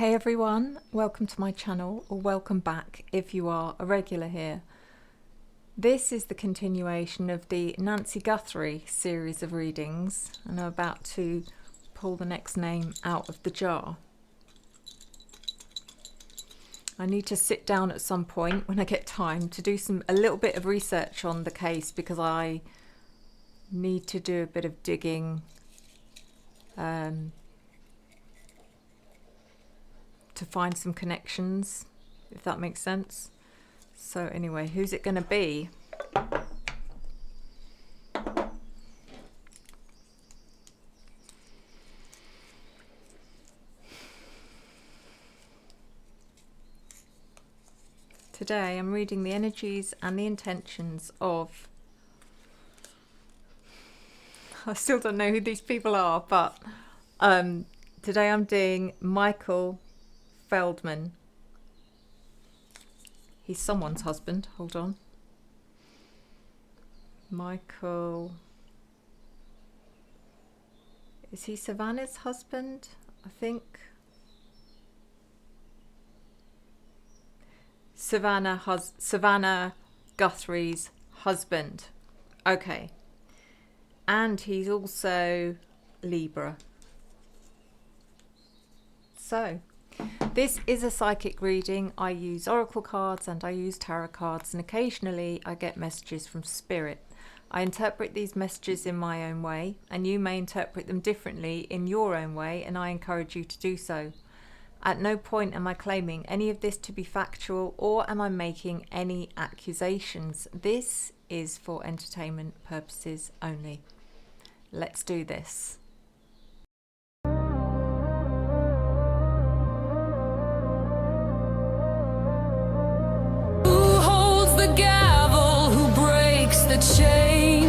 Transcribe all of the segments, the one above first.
Hey everyone, welcome to my channel, or welcome back if you are a regular here. This is the continuation of the Nancy Guthrie series of readings, and I'm about to pull the next name out of the jar. I need to sit down at some point when I get time to do a little bit of research on the case, because I need to do a bit of digging to find some connections, if that makes sense. So anyway, who's it going to be? Today I'm reading the energies and the intentions of, I still don't know who these people are, but today I'm doing Michael Feldman. He's someone's husband. Hold on. Michael. Is he Savannah's husband? I think. Savannah Guthrie's husband. Okay. And he's also Libra. So, this is a psychic reading. I use oracle cards and I use tarot cards, and occasionally I get messages from spirit. I interpret these messages in my own way, and you may interpret them differently in your own way, and I encourage you to do so. At no point am I claiming any of this to be factual, or am I making any accusations. This is for entertainment purposes only. Let's do this. Chain,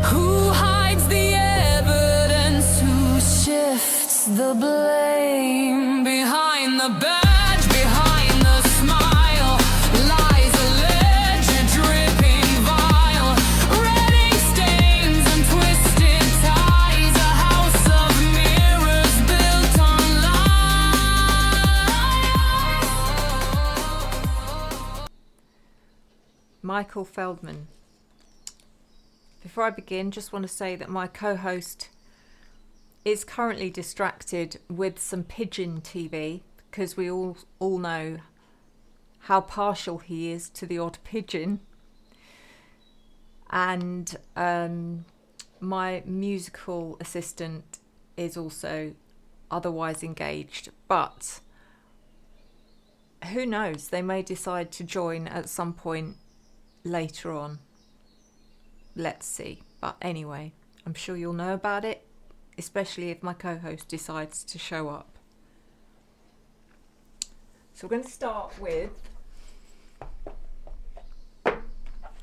who hides the evidence, who shifts the blame? Behind the badge, behind the smile, lies a ledger dripping vile, redding stains and twisted ties, a house of mirrors built on lies. Michael Feldman. Before I begin, just want to say that my co-host is currently distracted with some pigeon TV, because we all know how partial he is to the odd pigeon. And my musical assistant is also otherwise engaged, but who knows, they may decide to join at some point later on. Let's see. But anyway, I'm sure you'll know about it, especially if my co-host decides to show up. So we're going to start with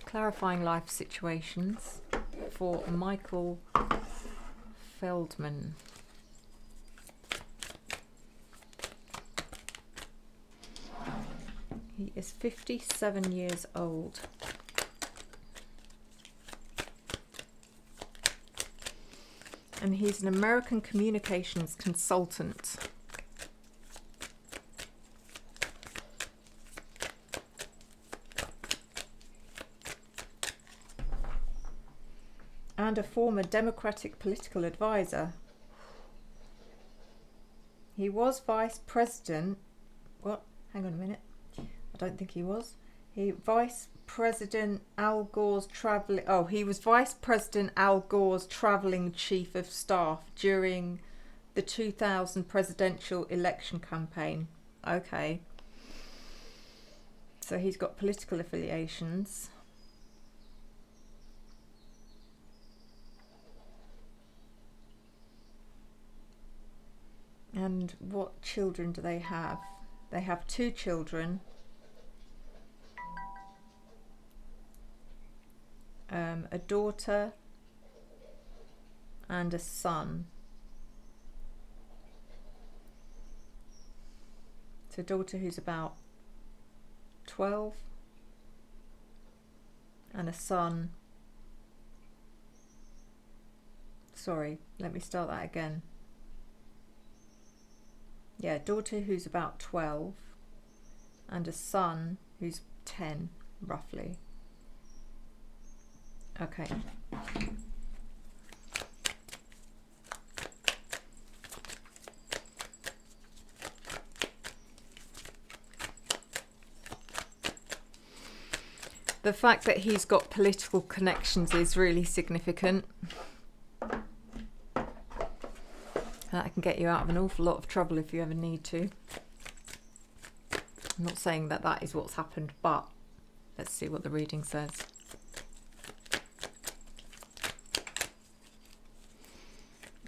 clarifying life situations for Michael Feldman. He is 57 years old. And he's an American communications consultant. And a former Democratic political advisor. He was vice president. What? Hang on a minute. I don't think he was. He was Vice President Al Gore's traveling chief of staff during the 2000 presidential election campaign. Okay. So he's got political affiliations. And what children do they have? They have 2 children. A daughter and a son. So a daughter who's about 12 and a son. Sorry, let me start that again. Yeah, daughter who's about 12 and a son who's 10, roughly. Okay. The fact that he's got political connections is really significant. That can get you out of an awful lot of trouble if you ever need to. I'm not saying that that is what's happened, but let's see what the reading says.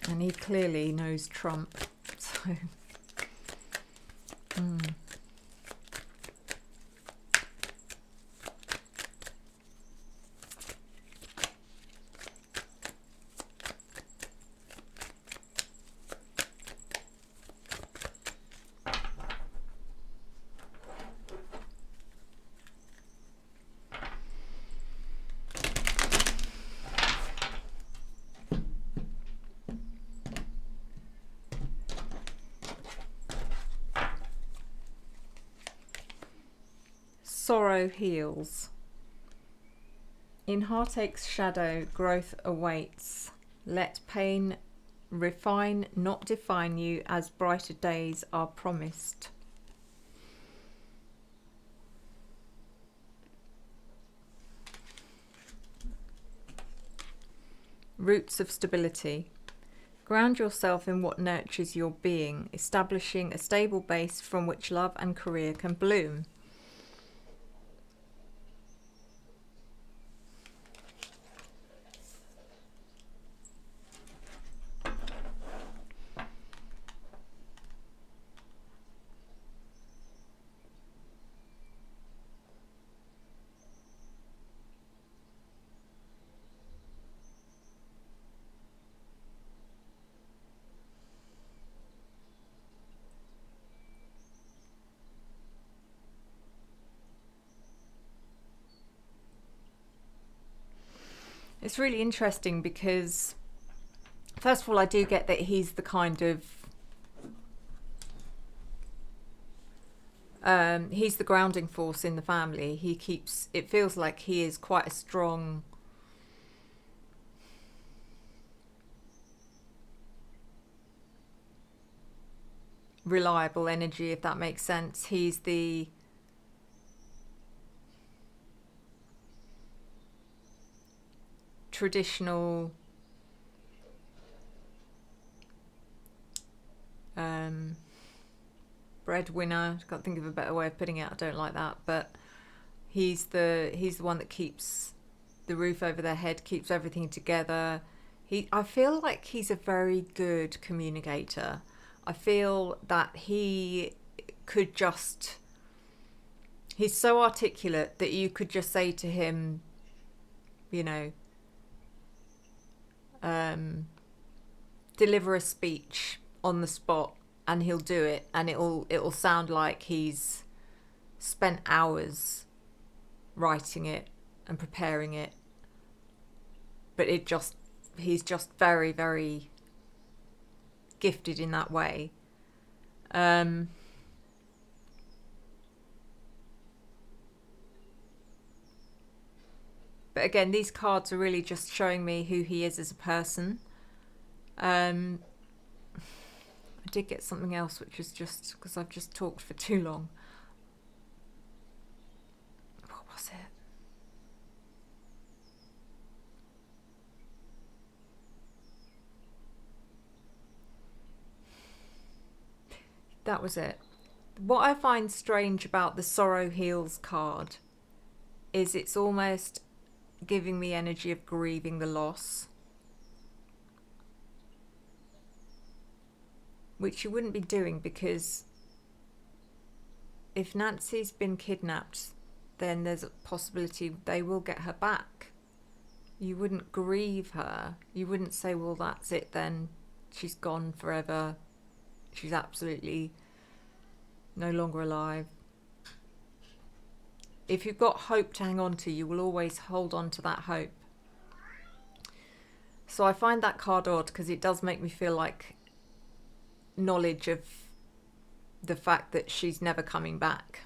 And he clearly knows Trump, so... Sorrow heals. In heartache's shadow, growth awaits. Let pain refine, not define you, as brighter days are promised. Roots of stability. Ground yourself in what nurtures your being, establishing a stable base from which love and career can bloom. It's really interesting because, first of all, I do get that he's the kind of... he's the grounding force in the family. He keeps... It feels like he is quite a strong... reliable energy, if that makes sense. He's the... traditional breadwinner. Can't think of a better way of putting it. I don't like that, but he's the one that keeps the roof over their head, keeps everything together. I feel like he's a very good communicator. I feel that he could just... He's so articulate that you could just say to him, you know, deliver a speech on the spot, and he'll do it, and it'll sound like he's spent hours writing it and preparing it, but he's just very, very gifted in that way. But again, these cards are really just showing me who he is as a person. I did get something else, which is just because I've just talked for too long. What was it? That was it. What I find strange about the Sorrow Heals card is it's almost giving me energy of grieving the loss, which you wouldn't be doing, because if Nancy's been kidnapped, then there's a possibility they will get her back. You wouldn't grieve her. You wouldn't say, well, that's it then, she's gone forever, she's absolutely no longer alive. If you've got hope to hang on to, you will always hold on to that hope. So I find that card odd, because it does make me feel like knowledge of the fact that she's never coming back.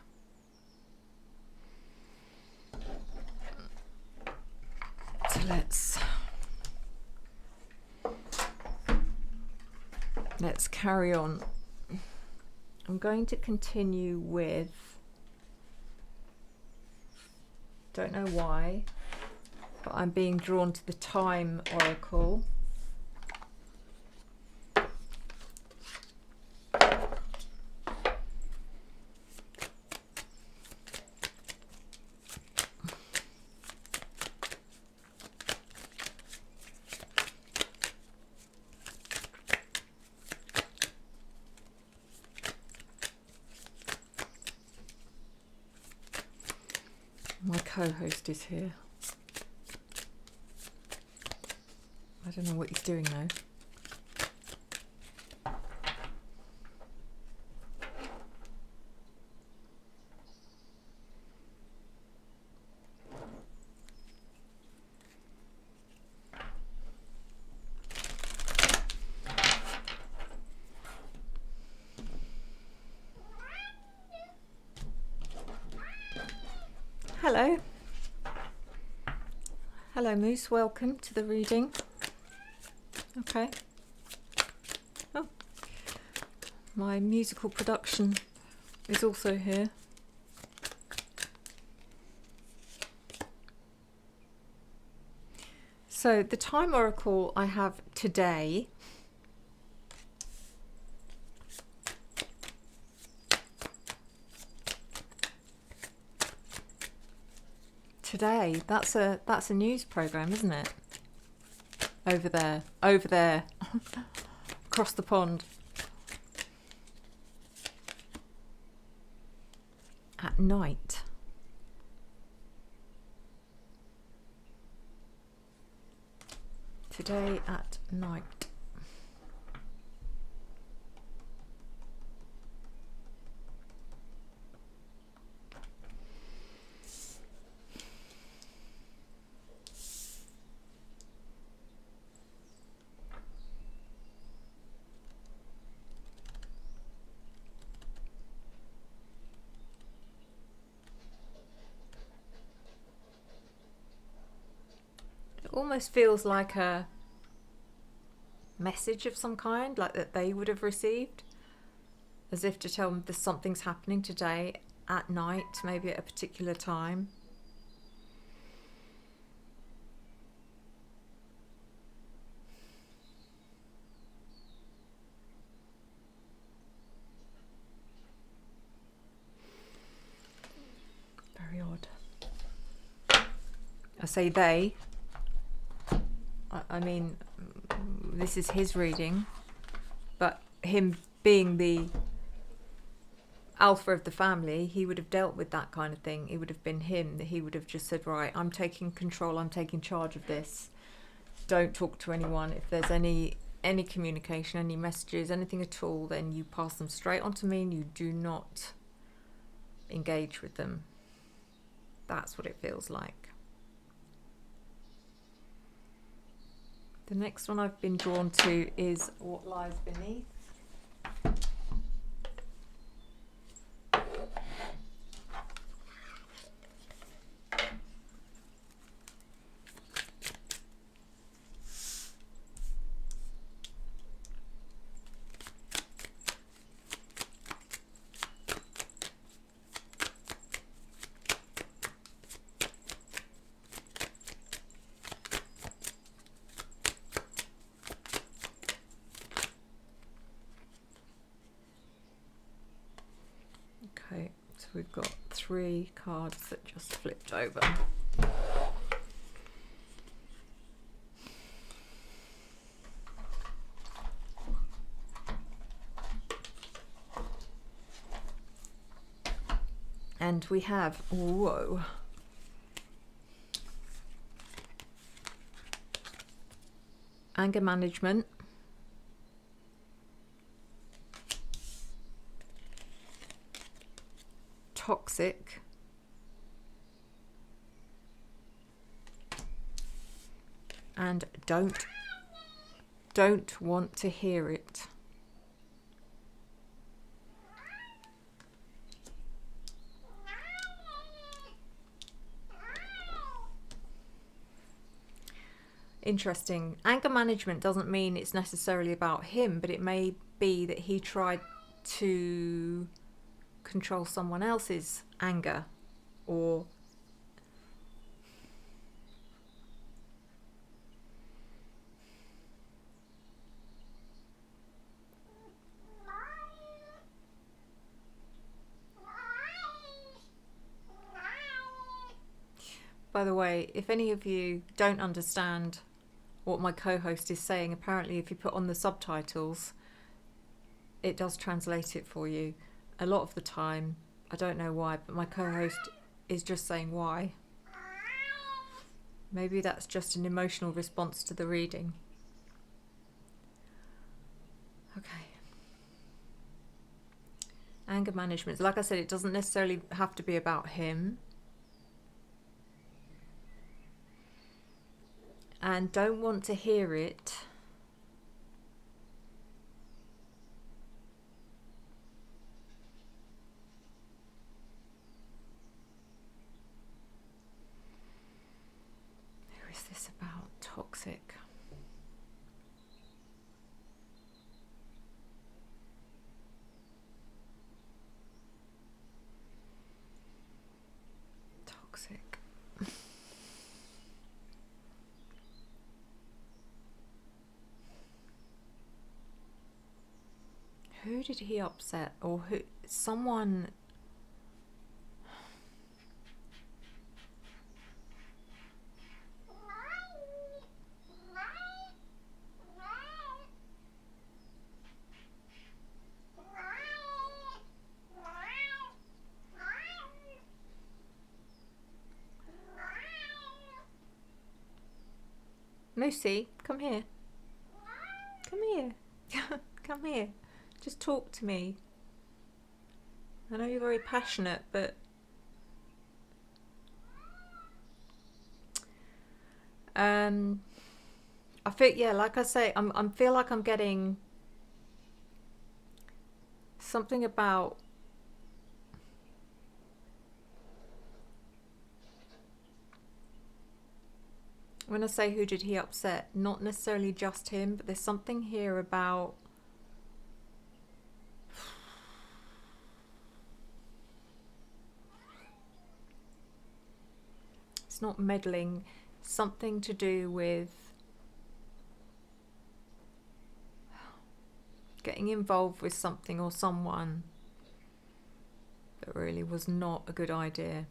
So let's carry on. I'm going to continue with, don't know why, but I'm being drawn to the Time Oracle. My co-host is here. I don't know what he's doing though. Hello. Hello, Moose. Welcome to the reading. Okay. Oh, my musical production is also here. So the Time Oracle I have today that's a news program, isn't it? Over there across the pond. At night. Today at night. Almost feels like a message of some kind, like that they would have received, as if to tell them there's something's happening today at night, maybe at a particular time. Very odd. I say they. I mean, this is his reading, but him being the alpha of the family, he would have dealt with that kind of thing. It would have been him that he would have just said, right, I'm taking control, I'm taking charge of this. Don't talk to anyone. If there's any communication, any messages, anything at all, then you pass them straight on to me and you do not engage with them. That's what it feels like. The next one I've been drawn to is What Lies Beneath. Okay, so we've got 3 cards that just flipped over. And we have, whoa. Anger management. Toxic. And don't want to hear it. Interesting. Anger management doesn't mean it's necessarily about him, but it may be that he tried to control someone else's anger, or by the way, if any of you don't understand what my co-host is saying, apparently if you put on the subtitles, it does translate it for you. A lot of the time, I don't know why, but my co-host is just saying why. Maybe that's just an emotional response to the reading. Okay. Anger management. Like I said, it doesn't necessarily have to be about him. And don't want to hear it who is this about? Toxic. Toxic. Who did he upset? Or who? Someone. Lucy, come here. Come here. Come here. Just talk to me. I know you're very passionate, but I feel, yeah, like I say, I feel like I'm getting something about when I say who did he upset, not necessarily just him, but there's something here about it's not meddling, something to do with getting involved with something or someone that really was not a good idea.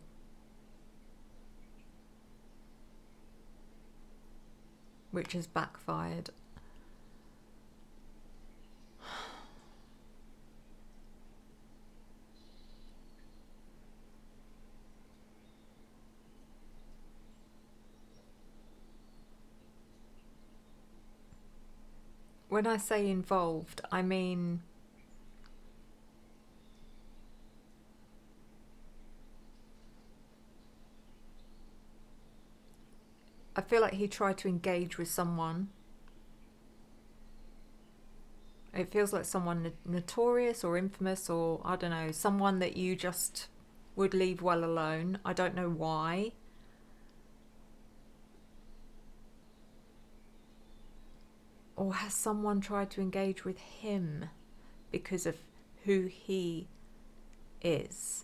Which has backfired. When I say involved, I mean I feel like he tried to engage with someone. It feels like someone notorious or infamous, or I don't know, someone that you just would leave well alone. I don't know why. Or has someone tried to engage with him because of who he is?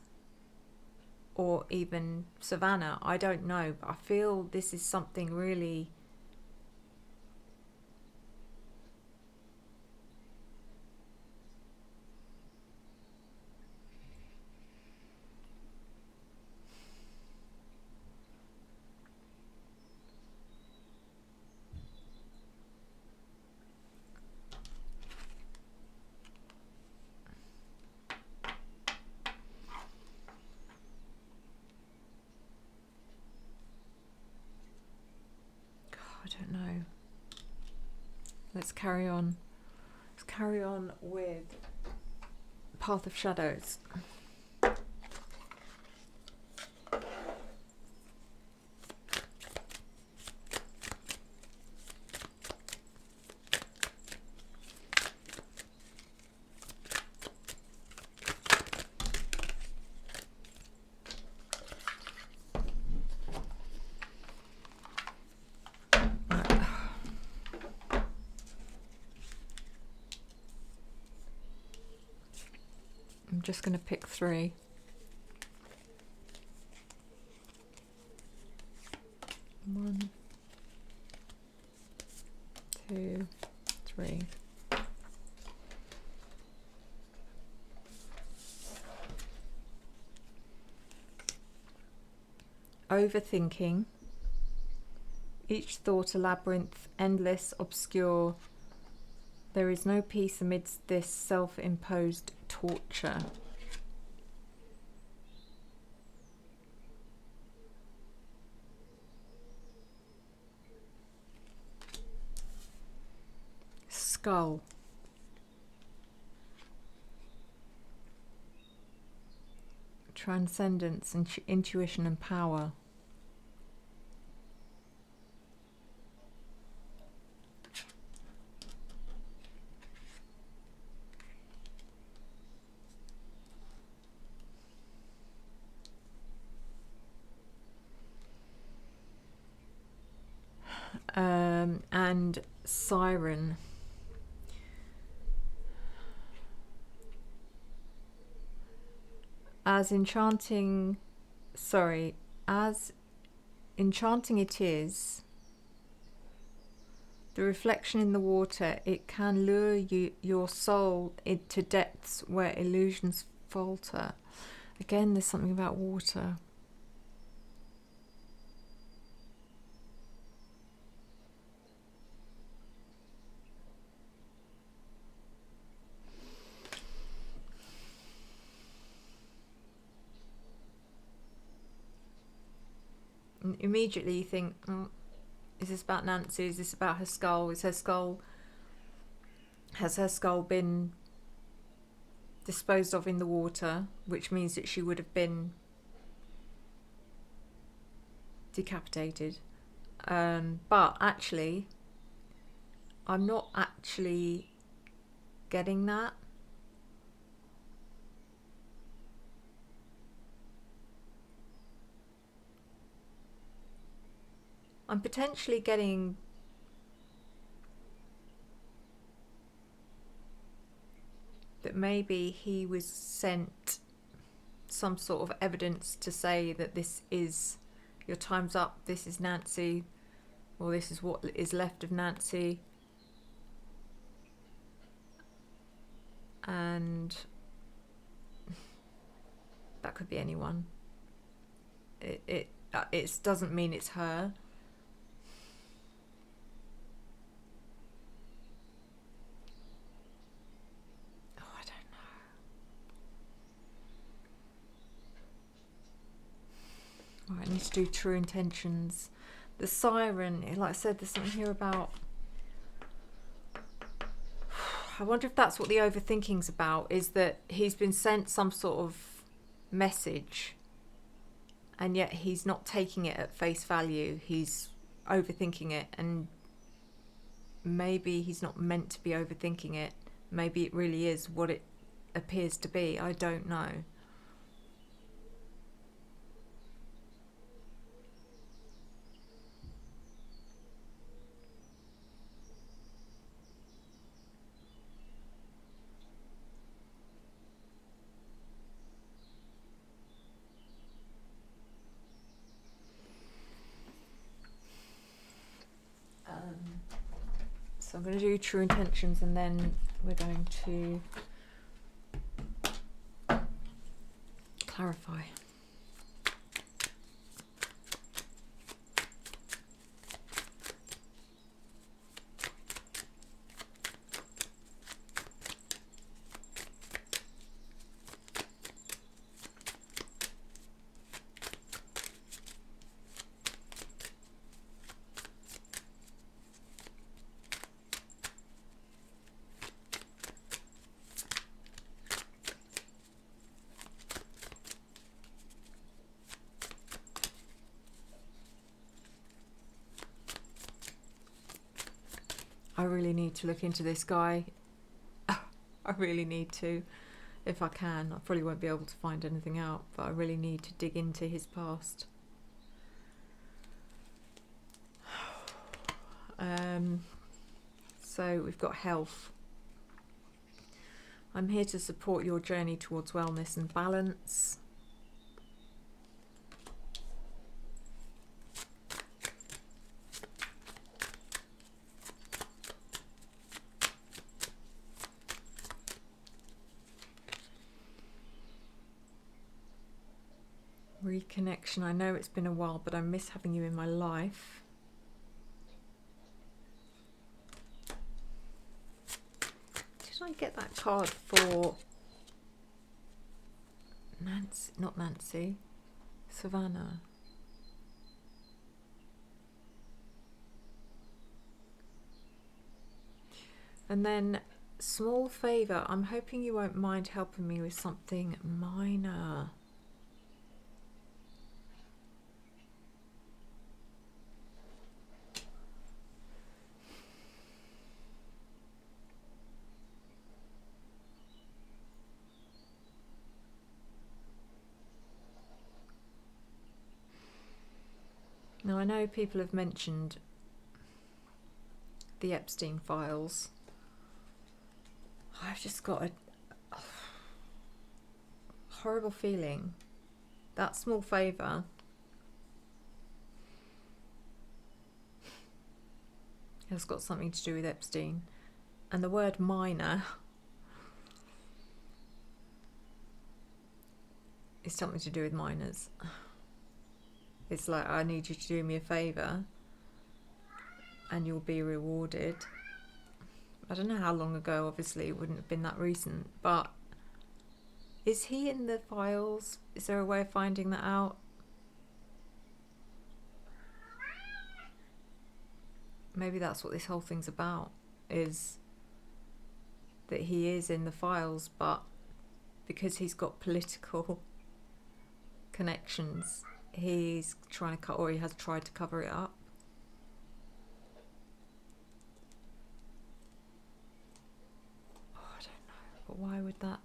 Or even Savannah, I don't know, but I feel this is something really I don't know. Let's carry on. Let's carry on with Path of Shadows. I'm just going to pick 3. One, 2, 3. Overthinking. Each thought a labyrinth, endless, obscure. There is no peace amidst this self-imposed torture. Skull. Transcendence, intuition and power. And siren. As enchanting it is, the reflection in the water, it can lure your soul into depths where illusions falter. Again, there's something about water. And immediately you think, is this about Nancy? Is this about her skull? Has her skull been disposed of in the water, which means that she would have been decapitated? But actually, I'm not actually getting that. I'm potentially getting that maybe he was sent some sort of evidence to say that this is, your time's up, this is Nancy, or this is what is left of Nancy. And that could be anyone. It doesn't mean it's her. Right, I need to do true intentions. The siren, like I said, there's something here about... I wonder if that's what the overthinking's about, is that he's been sent some sort of message and yet he's not taking it at face value. He's overthinking it, and maybe he's not meant to be overthinking it. Maybe it really is what it appears to be. I don't know. So I'm going to do true intentions, and then we're going to clarify. I really need to look into this guy. I really need to, if I can. I probably won't be able to find anything out, but I really need to dig into his past. So we've got health. I'm here to support your journey towards wellness and balance. Reconnection. I know it's been a while, but I miss having you in my life. Did I get that card for Nancy? Not Nancy. Savannah. And then, small favour. I'm hoping you won't mind helping me with something minor. Now, I know people have mentioned the Epstein files. I've just got a horrible feeling that small favour has got something to do with Epstein. And the word minor is something to do with minors. It's like, I need you to do me a favour and you'll be rewarded. I don't know how long ago, obviously it wouldn't have been that recent, but is he in the files? Is there a way of finding that out? Maybe that's what this whole thing's about, is that he is in the files, but because he's got political connections, he's trying to or he has tried to cover it up. Oh, I don't know, but why would that?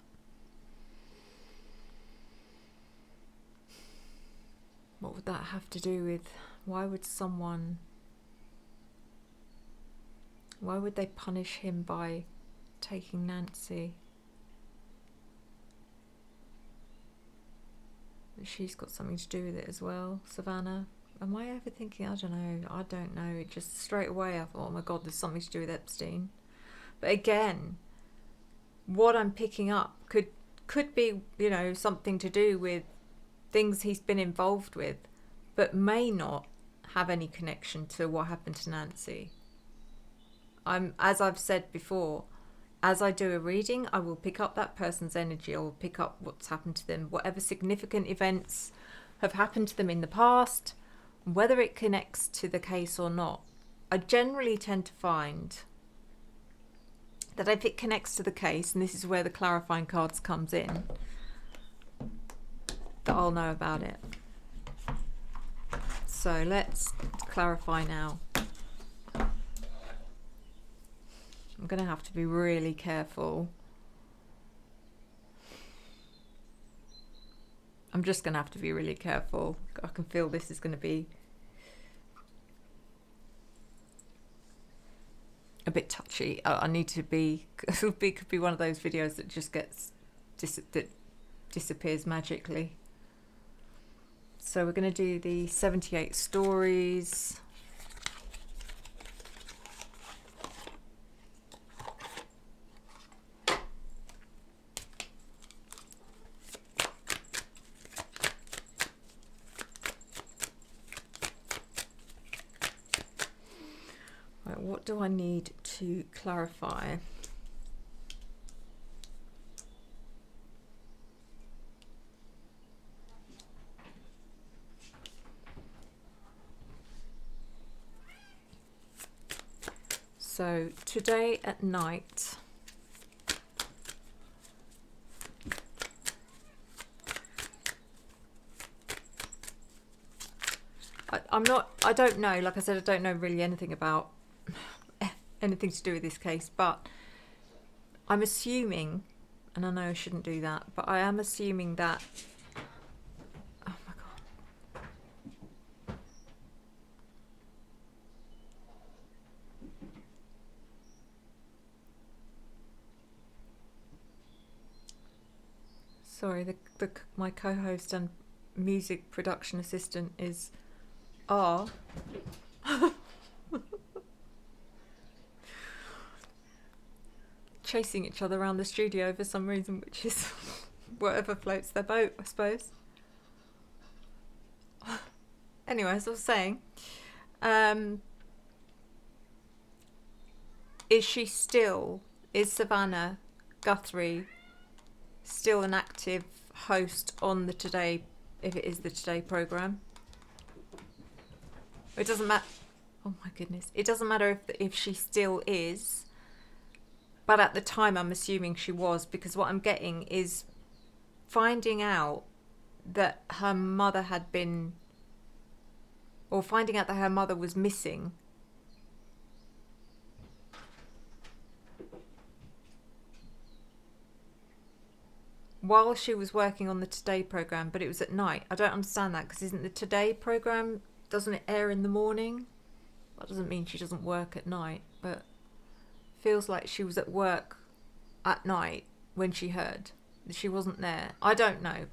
What would that have to do with? Why would someone? Why would they punish him by taking Nancy? She's got something to do with it as well. Savannah. Am I overthinking? I don't know. I don't know. It just straight away I thought, oh my God, there's something to do with Epstein. But again, what I'm picking up could be, you know, something to do with things he's been involved with, but may not have any connection to what happened to Nancy. As I've said before, as I do a reading, I will pick up that person's energy. I will pick up what's happened to them, whatever significant events have happened to them in the past, whether it connects to the case or not. I generally tend to find that if it connects to the case, and this is where the clarifying cards comes in, that I'll know about it. So let's clarify now. I'm going to have to be really careful. I'm just going to have to be really careful. I can feel this is going to be a bit touchy. I need to be, could be one of those videos that just gets, that disappears magically. So we're going to do the 78 stories. Right, what do I need to clarify? So today at night, I don't know, like I said, I don't know really anything about anything to do with this case, but I'm assuming, and I know I shouldn't do that, but I am assuming that, oh my God. Sorry, my co-host and music production assistant is R. Chasing each other around the studio for some reason, which is whatever floats their boat, I suppose. Anyway, as I was saying, is Savannah Guthrie still an active host on the Today, if it is the Today programme? It doesn't matter. Oh my goodness. It doesn't matter if she still is, but at the time I'm assuming she was, because what I'm getting is finding out that her mother finding out that her mother was missing. While she was working on the Today programme, but it was at night. I don't understand that, because isn't the Today programme, doesn't it air in the morning? That doesn't mean she doesn't work at night, but feels like she was at work at night when she heard that she wasn't there. I don't know.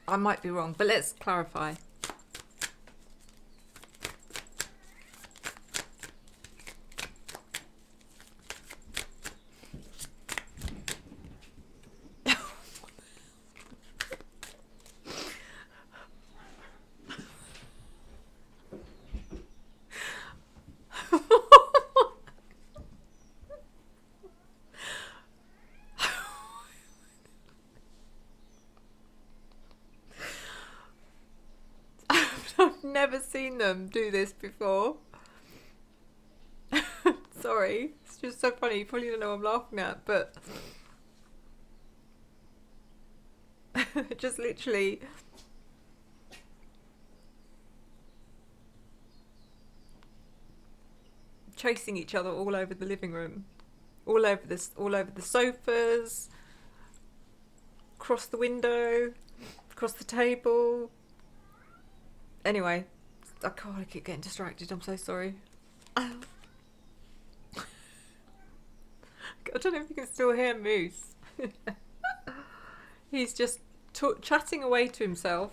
I might be wrong, but let's clarify. I've never seen them do this before. Sorry, it's just so funny. You probably don't know what I'm laughing at, but just literally chasing each other all over the living room, all over the sofas, across the window, across the table. Anyway, I keep getting distracted. I'm so sorry. I don't know if you can still hear Moose. He's just chatting away to himself.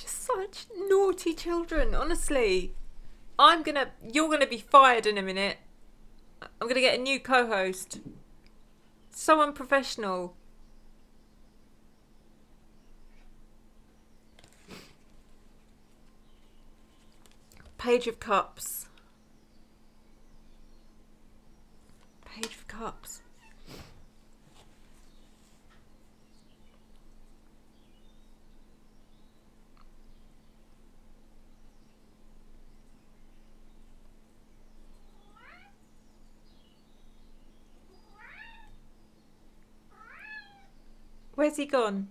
Such naughty children, honestly. You're gonna be fired in a minute. I'm gonna get a new co-host. So unprofessional. Page of Cups. Page of Cups. Where's he gone?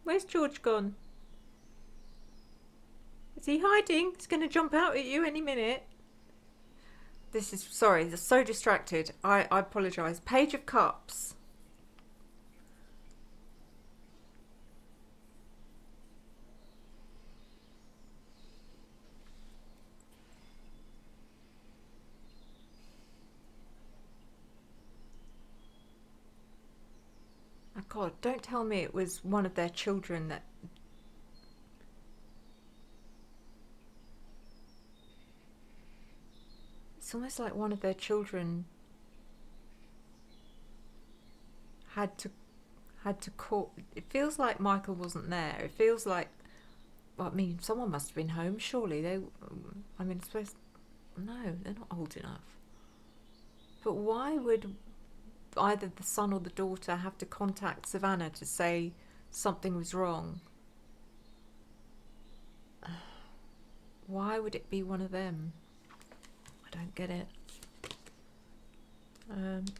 Where's George gone? Is he hiding? He's going to jump out at you any minute. Sorry, they're so distracted. I apologise. Page of Cups. Oh God, don't tell me it was one of their children that... It's almost like one of their children had to call. It feels like Michael wasn't there. It feels like, well, I mean, someone must have been home. Surely I suppose, no, they're not old enough. But why would either the son or the daughter have to contact Savannah to say something was wrong? Why would it be one of them? I don't get it.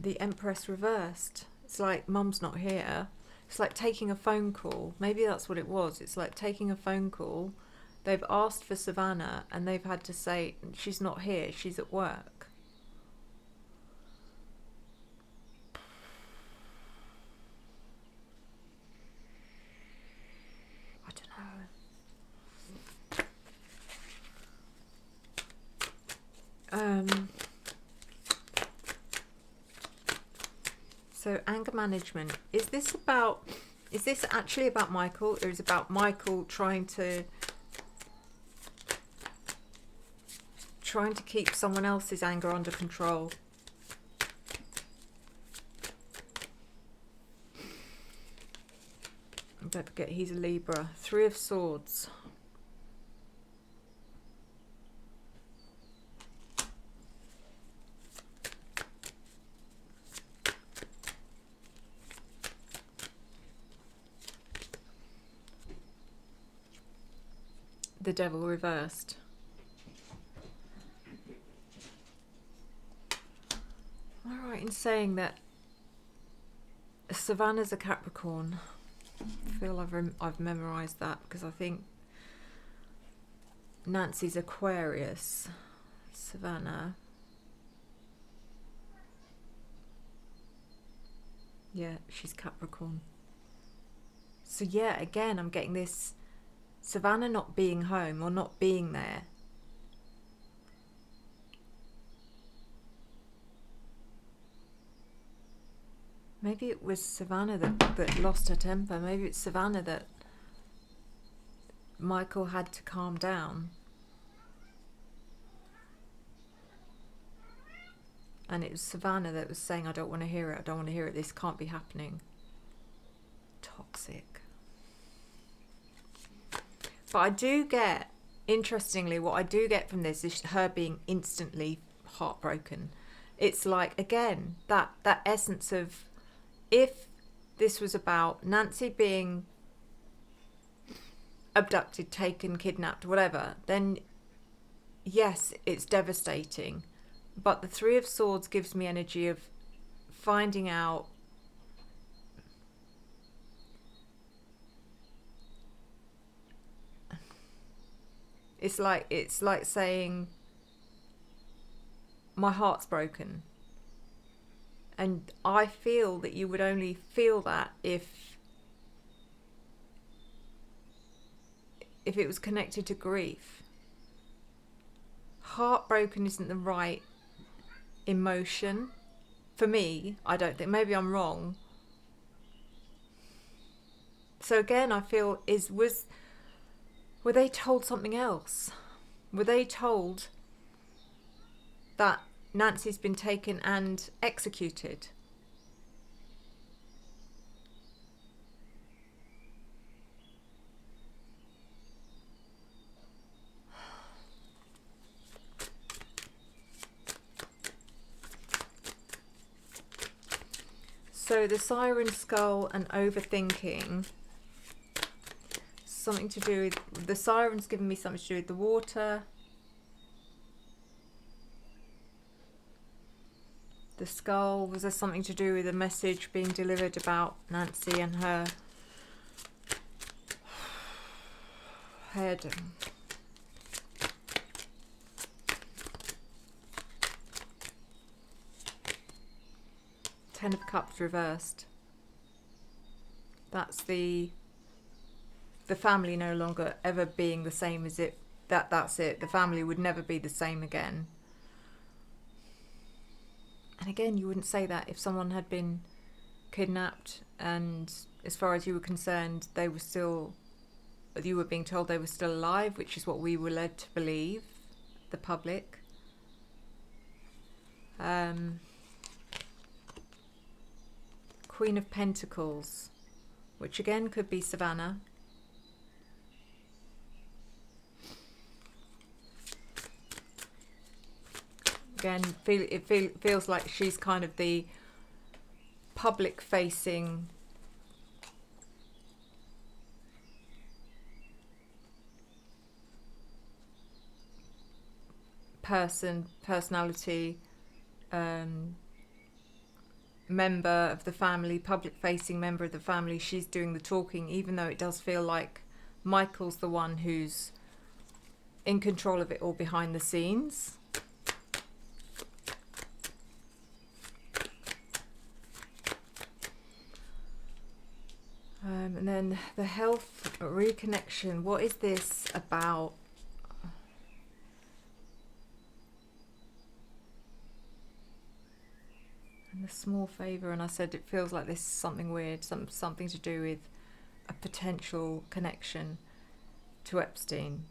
The Empress reversed. It's like Mum's not here. It's like taking a phone call. Maybe that's what it was. It's like taking a phone call. They've asked for Savannah and they've had to say she's not here, she's at work. So anger management. Is this actually about Michael, or is it about Michael trying to keep someone else's anger under control? Don't forget he's a Libra. 3 of Swords. The Devil reversed. Am I right in saying that Savannah's a Capricorn? I feel I've memorised that because I think Nancy's Aquarius. Savannah. Yeah, she's Capricorn. So yeah, again, I'm getting this Savannah not being home or not being there. Maybe it was Savannah that lost her temper. Maybe it's Savannah that Michael had to calm down. And it was Savannah that was saying, I don't want to hear it, I don't want to hear it, this can't be happening. Toxic. But I do get, interestingly, what I do get from this is her being instantly heartbroken. It's like, again, that essence of, if this was about Nancy being abducted, taken, kidnapped, whatever, then yes, it's devastating. But the 3 of Swords gives me energy of finding out it's like saying my heart's broken. And I feel that you would only feel that if it was connected to grief. Heartbroken isn't the right emotion for me. I don't think. Maybe I'm wrong. So again, I feel were they told something else? Were they told that Nancy's been taken and executed? So the Siren Skull and overthinking, something to do with the Siren's given me something to do with the water. The skull, was there something to do with a message being delivered about Nancy and her head? Ten of Cups reversed. That's the family no longer ever being the same as it. That's it. The family would never be the same again. And again, you wouldn't say that if someone had been kidnapped and as far as you were concerned, you were being told they were still alive, which is what we were led to believe, the public. Queen of Pentacles, which again could be Savannah. Again, it feels like she's kind of the public-facing personality, member of the family, public-facing member of the family. She's doing the talking, even though it does feel like Michael's the one who's in control of it all behind the scenes. And then the health reconnection. What is this about? a small favour, and I said it feels like this is something weird, something to do with a potential connection to Epstein.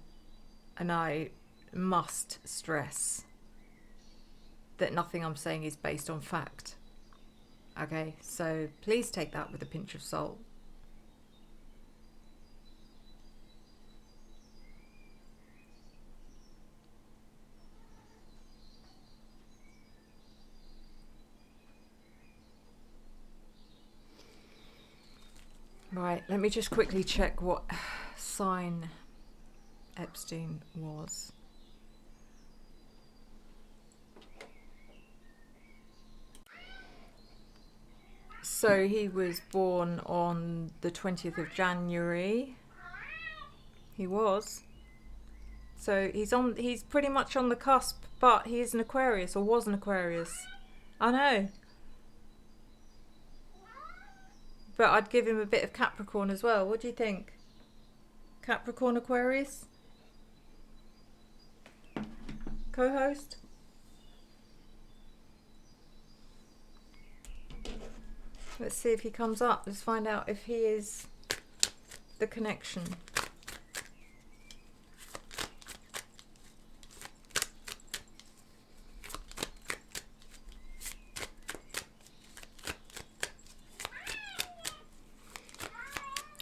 And I must stress that nothing I'm saying is based on fact. Okay, so please take that with a pinch of salt. Right, let me just quickly check what sign Epstein was. So he was born on the 20th of January. He was. So he's pretty much on the cusp, but he is an Aquarius, or was an Aquarius. I know. But I'd give him a bit of Capricorn as well. What do you think? Capricorn Aquarius? Co-host? Let's see if he comes up. Let's find out if he is the connection.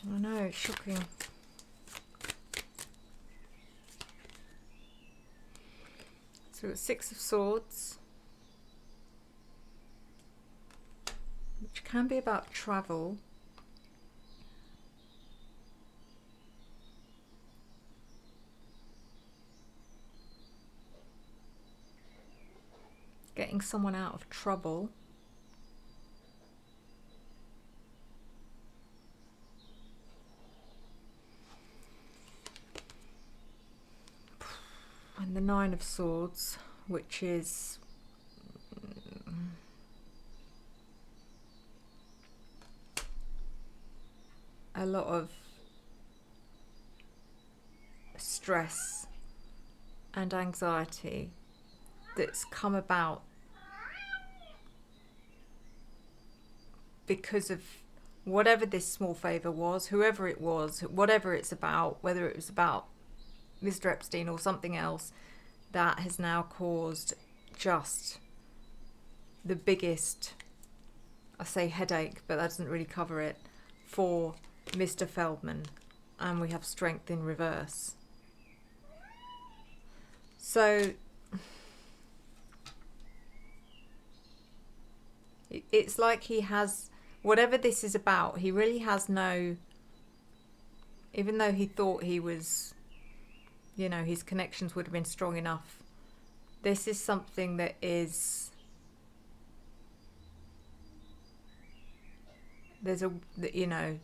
I know, it's shocking. So we've got Six of Swords, which can be about travel. Getting someone out of trouble. And the Nine of Swords, which is a lot of stress and anxiety that's come about because of whatever this small favour was, whoever it was, whatever it's about, whether it was about Mr. Epstein or something else, that has now caused just the biggest, I say headache, but that doesn't really cover it, for Mr. Feldman. And we have Strength in reverse. So it's like he has, whatever this is about, he really has no, even though he thought he was, you know, his connections would have been strong enough. This is something that is, there's a, you know,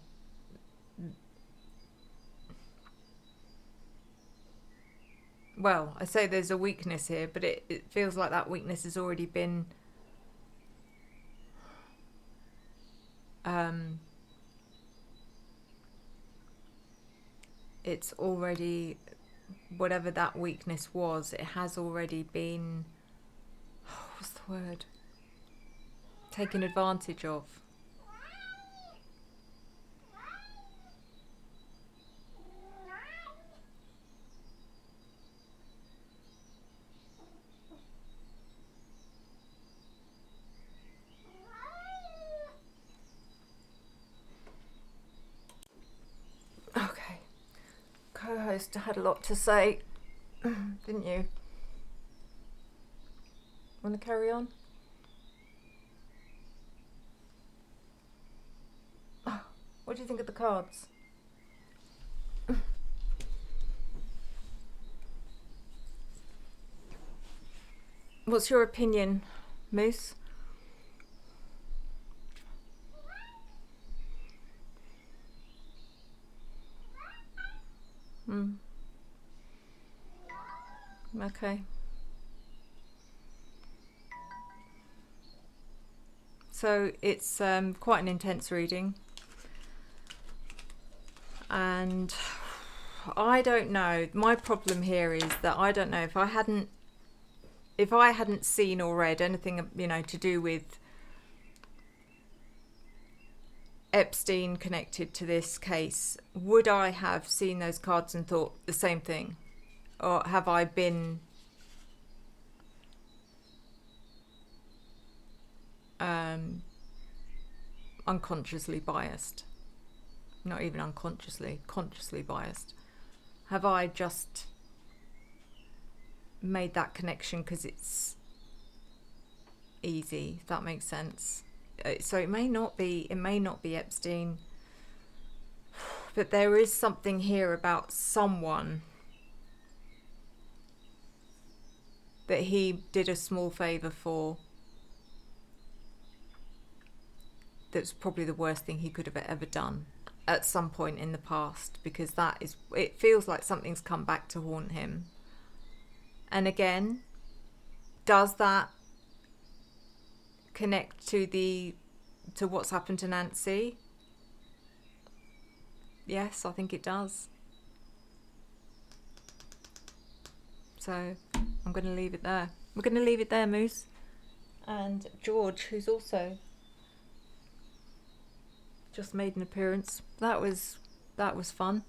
well, I say there's a weakness here, but it feels like that weakness has already been it's already, whatever that weakness was, it has already been, what's the word, taken advantage of. Okay, co-host had a lot to say, didn't you? Want to carry on? Oh, what do you think of the cards? What's your opinion, Moose? Okay. So it's quite an intense reading, and I don't know. My problem here is that I don't know if I hadn't seen or read anything, you know, to do with Epstein connected to this case, would I have seen those cards and thought the same thing? Or have I been unconsciously biased? Not even unconsciously, consciously biased. Have I just made that connection because it's easy, if that makes sense? So it may not be Epstein, but there is something here about someone that he did a small favour for. That's probably the worst thing he could have ever done at some point in the past, because it feels like something's come back to haunt him. And again, does that connect to what's happened to Nancy? Yes, I think it does. So I'm going to leave it there. We're going to leave it there, Moose. And George, who's also just made an appearance. That was fun.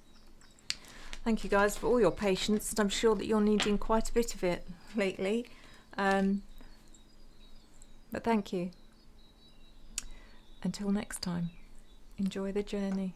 Thank you guys for all your patience, and I'm sure that you're needing quite a bit of it lately. But thank you. Until next time, enjoy the journey.